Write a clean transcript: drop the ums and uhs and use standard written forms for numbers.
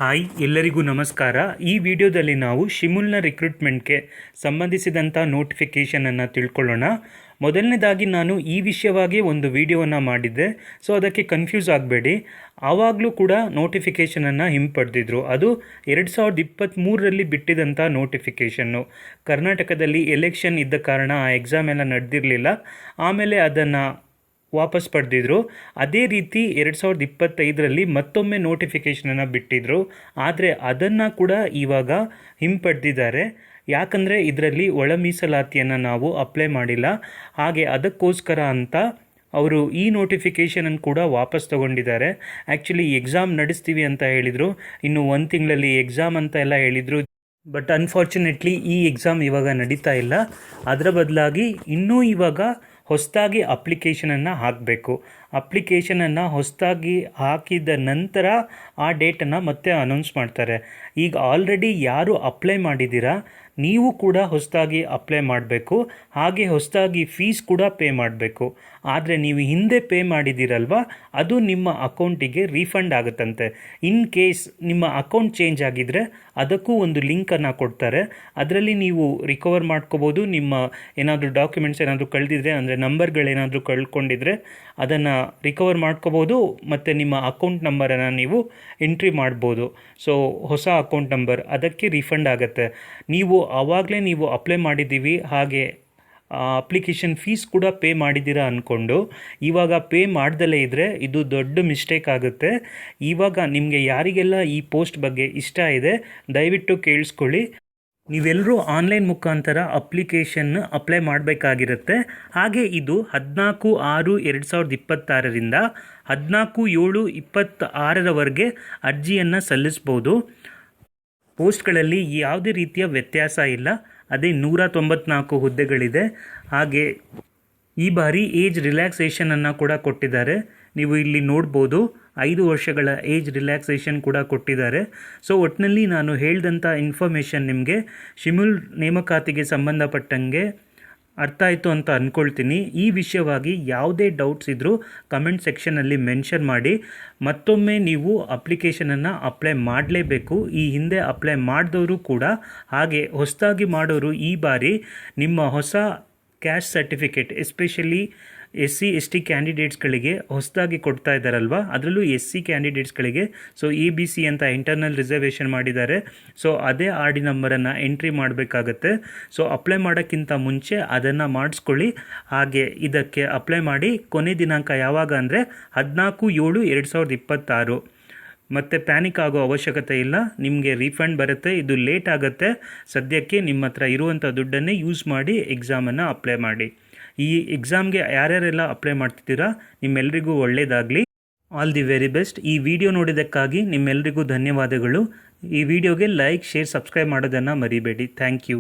Hi ಎಲ್ಲರಿಗೂ ನಮಸ್ಕಾರ. ಈ ವಿಡಿಯೋದಲ್ಲಿ ನಾವು ಶಿಮುಲ್ನ ರಿಕ್ರೂಟ್ಮೆಂಟ್ಗೆ ಸಂಬಂಧಿಸಿದಂಥ ನೋಟಿಫಿಕೇಷನನ್ನು ತಿಳ್ಕೊಳ್ಳೋಣ. ಮೊದಲನೇದಾಗಿ ನಾನು ಈ ವಿಷಯವಾಗಿ ಒಂದು ವಿಡಿಯೋವನ್ನು ಮಾಡಿದ್ದೆ, ಸೊ ಅದಕ್ಕೆ ಕನ್ಫ್ಯೂಸ್ ಆಗಬೇಡಿ. ಆವಾಗಲೂ ಕೂಡ ನೋಟಿಫಿಕೇಷನನ್ನು ಹಿಂಪಡೆದಿದ್ರು. ಅದು 2023ರಲ್ಲಿ ಬಿಟ್ಟಿದ್ದಂಥ ನೋಟಿಫಿಕೇಷನ್ನು. ಕರ್ನಾಟಕದಲ್ಲಿ ಎಲೆಕ್ಷನ್ ಇದ್ದ ಕಾರಣ ಆ ಎಕ್ಸಾಮ್ ಎಲ್ಲ ನಡೆದಿರಲಿಲ್ಲ. ಆಮೇಲೆ ಅದನ್ನು ವಾಪಸ್ ಪಡೆದಿದ್ರು. ಅದೇ ರೀತಿ 2025ರಲ್ಲಿ ಮತ್ತೊಮ್ಮೆ ನೋಟಿಫಿಕೇಷನನ್ನು ಬಿಟ್ಟಿದ್ರು. ಆದರೆ ಅದನ್ನು ಕೂಡ ಇವಾಗ ಹಿಂಪಡೆದಿದ್ದಾರೆ. ಯಾಕಂದರೆ ಇದರಲ್ಲಿ ಒಳ ಮೀಸಲಾತಿಯನ್ನು ನಾವು ಅಪ್ಲೈ ಮಾಡಿಲ್ಲ. ಹಾಗೆ ಅದಕ್ಕೋಸ್ಕರ ಅಂತ ಅವರು ಈ ನೋಟಿಫಿಕೇಷನನ್ನು ಕೂಡ ವಾಪಸ್ ತೊಗೊಂಡಿದ್ದಾರೆ. ಆ್ಯಕ್ಚುಲಿ ಎಕ್ಸಾಮ್ ನಡೆಸ್ತೀವಿ ಅಂತ ಹೇಳಿದರು, ಇನ್ನು 1 ತಿಂಗಳಲ್ಲಿ ಎಕ್ಸಾಮ್ ಅಂತ ಎಲ್ಲ ಹೇಳಿದರು. ಬಟ್ ಅನ್ಫಾರ್ಚುನೇಟ್ಲಿ ಈ ಎಕ್ಸಾಮ್ ಇವಾಗ ನಡೀತಾ ಇಲ್ಲ. ಅದರ ಬದಲಾಗಿ ಇನ್ನೂ ಇವಾಗ ಹೊಸದಾಗಿ ಅಪ್ಲಿಕೇಶನನ್ನು ಹಾಕಬೇಕು. ಅಪ್ಲಿಕೇಶನನ್ನು ಹೊಸದಾಗಿ ಹಾಕಿದ ನಂತರ ಆ ಡೇಟನ್ನು ಮತ್ತೆ ಅನೌನ್ಸ್ ಮಾಡ್ತಾರೆ. ಈಗ ಆಲ್ರೆಡಿ ಯಾರು ಅಪ್ಲೈ ಮಾಡಿದ್ದೀರಾ ನೀವು ಕೂಡ ಹೊಸದಾಗಿ ಅಪ್ಲೈ ಮಾಡಬೇಕು. ಹಾಗೆ ಹೊಸದಾಗಿ ಫೀಸ್ ಕೂಡ ಪೇ ಮಾಡಬೇಕು. ಆದರೆ ನೀವು ಹಿಂದೆ ಪೇ ಮಾಡಿದ್ದೀರಲ್ವ, ಅದು ನಿಮ್ಮ ಅಕೌಂಟಿಗೆ ರೀಫಂಡ್ ಆಗುತ್ತಂತೆ. ಇನ್ ಕೇಸ್ ನಿಮ್ಮ ಅಕೌಂಟ್ ಚೇಂಜ್ ಆಗಿದ್ದರೆ ಅದಕ್ಕೂ ಒಂದು ಲಿಂಕನ್ನು ಕೊಡ್ತಾರೆ. ಅದರಲ್ಲಿ ನೀವು ರಿಕವರ್ ಮಾಡ್ಕೋಬೋದು. ನಿಮ್ಮ ಏನಾದರೂ ಡಾಕ್ಯುಮೆಂಟ್ಸ್ ಏನಾದರೂ ಕಳೆದಿದ್ರೆ, ಅಂದರೆ ನಂಬರ್ಗಳೇನಾದರೂ ಕಳ್ಕೊಂಡಿದ್ರೆ ಅದನ್ನು ರಿಕವರ್ ಮಾಡ್ಕೋಬೋದು. ಮತ್ತು ನಿಮ್ಮ ಅಕೌಂಟ್ ನಂಬರನ್ನು ನೀವು ಎಂಟ್ರಿ ಮಾಡ್ಬೋದು. ಸೊ ಹೊಸ ಅಕೌಂಟ್ ನಂಬರ್ ಅದಕ್ಕೆ ರೀಫಂಡ್ ಆಗುತ್ತೆ. ನೀವು ಆವಾಗಲೇ ನೀವು ಅಪ್ಲೈ ಮಾಡಿದ್ದೀವಿ, ಹಾಗೆ ಅಪ್ಲಿಕೇಶನ್ ಫೀಸ್ ಕೂಡ ಪೇ ಮಾಡಿದ್ದೀರಾ ಅಂದ್ಕೊಂಡು ಇವಾಗ ಪೇ ಮಾಡ್ದಲೇ ಇದ್ದರೆ ಇದು ದೊಡ್ಡ ಮಿಸ್ಟೇಕ್ ಆಗುತ್ತೆ. ಇವಾಗ ನಿಮಗೆ ಯಾರಿಗೆಲ್ಲ ಈ ಪೋಸ್ಟ್ ಬಗ್ಗೆ ಇಷ್ಟ ಇದೆ ದಯವಿಟ್ಟು ಕೇಳಿಸ್ಕೊಳ್ಳಿ. ನೀವೆಲ್ಲರೂ ಆನ್ಲೈನ್ ಮುಖಾಂತರ ಅಪ್ಲಿಕೇಶನ್ ಅಪ್ಲೈ ಮಾಡಬೇಕಾಗಿರುತ್ತೆ. ಹಾಗೆ ಇದು 14/6/2026ರಿಂದ 14/7/26ರವರೆಗೆ ಅರ್ಜಿಯನ್ನು ಸಲ್ಲಿಸ್ಬೋದು. ಪೋಸ್ಟ್ಗಳಲ್ಲಿ ಯಾವುದೇ ರೀತಿಯ ವ್ಯತ್ಯಾಸ ಇಲ್ಲ. ಅದೇ 194 ಹುದ್ದೆಗಳಿದೆ. ಹಾಗೆ ಈ ಬಾರಿ ಏಜ್ ರಿಲ್ಯಾಕ್ಸೇಷನನ್ನು ಕೂಡ ಕೊಟ್ಟಿದ್ದಾರೆ. ನೀವು ಇಲ್ಲಿ ನೋಡ್ಬೋದು 5 ವರ್ಷಗಳ ಏಜ್ ರಿಲ್ಯಾಕ್ಸೇಷನ್ ಕೂಡ ಕೊಟ್ಟಿದ್ದಾರೆ. ಸೊ ಒಟ್ಟಿನಲ್ಲಿ ನಾನು ಹೇಳಿದಂಥ ಇನ್ಫಾರ್ಮೇಷನ್ ನಿಮಗೆ ಶಿಮುಲ್ ನೇಮಕಾತಿಗೆ ಸಂಬಂಧಪಟ್ಟಂಗೆ ಅರ್ಥ ಆಯಿತು ಅಂತ ಅಂದ್ಕೊಳ್ತೀನಿ. ಈ ವಿಷಯವಾಗಿ ಯಾವುದೇ ಡೌಟ್ಸ್ ಇದ್ದರೂ ಕಮೆಂಟ್ ಸೆಕ್ಷನಲ್ಲಿ ಮೆನ್ಷನ್ ಮಾಡಿ. ಮತ್ತೊಮ್ಮೆ ನೀವು ಅಪ್ಲಿಕೇಶನನ್ನು ಅಪ್ಲೈ ಮಾಡಲೇಬೇಕು. ಈ ಹಿಂದೆ ಅಪ್ಲೈ ಮಾಡಿದವರು ಕೂಡ, ಹಾಗೆ ಹೊಸದಾಗಿ ಮಾಡೋರು ಈ ಬಾರಿ ನಿಮ್ಮ ಹೊಸ ಕ್ಯಾಸ್ಟ್ ಸರ್ಟಿಫಿಕೇಟ್, ಎಸ್ಪೆಷಲಿ SC/ST ಕ್ಯಾಂಡಿಡೇಟ್ಸ್ಗಳಿಗೆ ಹೊಸದಾಗಿ ಕೊಡ್ತಾ ಇದ್ದಾರಲ್ವ, ಅದರಲ್ಲೂ SC ಕ್ಯಾಂಡಿಡೇಟ್ಸ್ಗಳಿಗೆ ಸೊ EBC ಅಂತ ಇಂಟರ್ನಲ್ ರಿಸರ್ವೇಷನ್ ಮಾಡಿದ್ದಾರೆ. ಸೊ ಅದೇ RD ನಂಬರನ್ನು ಎಂಟ್ರಿ ಮಾಡಬೇಕಾಗತ್ತೆ. ಸೊ ಅಪ್ಲೈ ಮಾಡೋಕ್ಕಿಂತ ಮುಂಚೆ ಅದನ್ನು ಮಾಡಿಸ್ಕೊಳ್ಳಿ. ಹಾಗೆ ಇದಕ್ಕೆ ಅಪ್ಲೈ ಮಾಡಿ. ಕೊನೆ ದಿನಾಂಕ ಯಾವಾಗ ಅಂದರೆ 14/7/2026. ಮತ್ತು ಪ್ಯಾನಿಕ್ ಆಗೋ ಅವಶ್ಯಕತೆ ಇಲ್ಲ. ನಿಮಗೆ ರೀಫಂಡ್ ಬರುತ್ತೆ. ಇದು ಲೇಟ್ ಆಗುತ್ತೆ. ಸದ್ಯಕ್ಕೆ ನಿಮ್ಮ ಹತ್ರ ಇರುವಂಥ ದುಡ್ಡನ್ನೇ ಯೂಸ್ ಮಾಡಿ ಎಕ್ಸಾಮನ್ನು ಅಪ್ಲೈ ಮಾಡಿ. ಈ ಎಕ್ಸಾಮ್ಗೆ ಯಾರ್ಯಾರೆಲ್ಲ ಅಪ್ಲೈ ಮಾಡ್ತಿದ್ದೀರಾ ನಿಮ್ಮೆಲ್ಲರಿಗೂ ಒಳ್ಳೆಯದಾಗಲಿ. All the very best. ಈ ವಿಡಿಯೋ ನೋಡಿದ್ದಕ್ಕಾಗಿ ನಿಮ್ಮೆಲ್ಲರಿಗೂ ಧನ್ಯವಾದಗಳು. ಈ ವಿಡಿಯೋಗೆ ಲೈಕ್, ಶೇರ್, ಸಬ್ಸ್ಕ್ರೈಬ್ ಮಾಡೋದನ್ನು ಮರಿಬೇಡಿ. Thank you.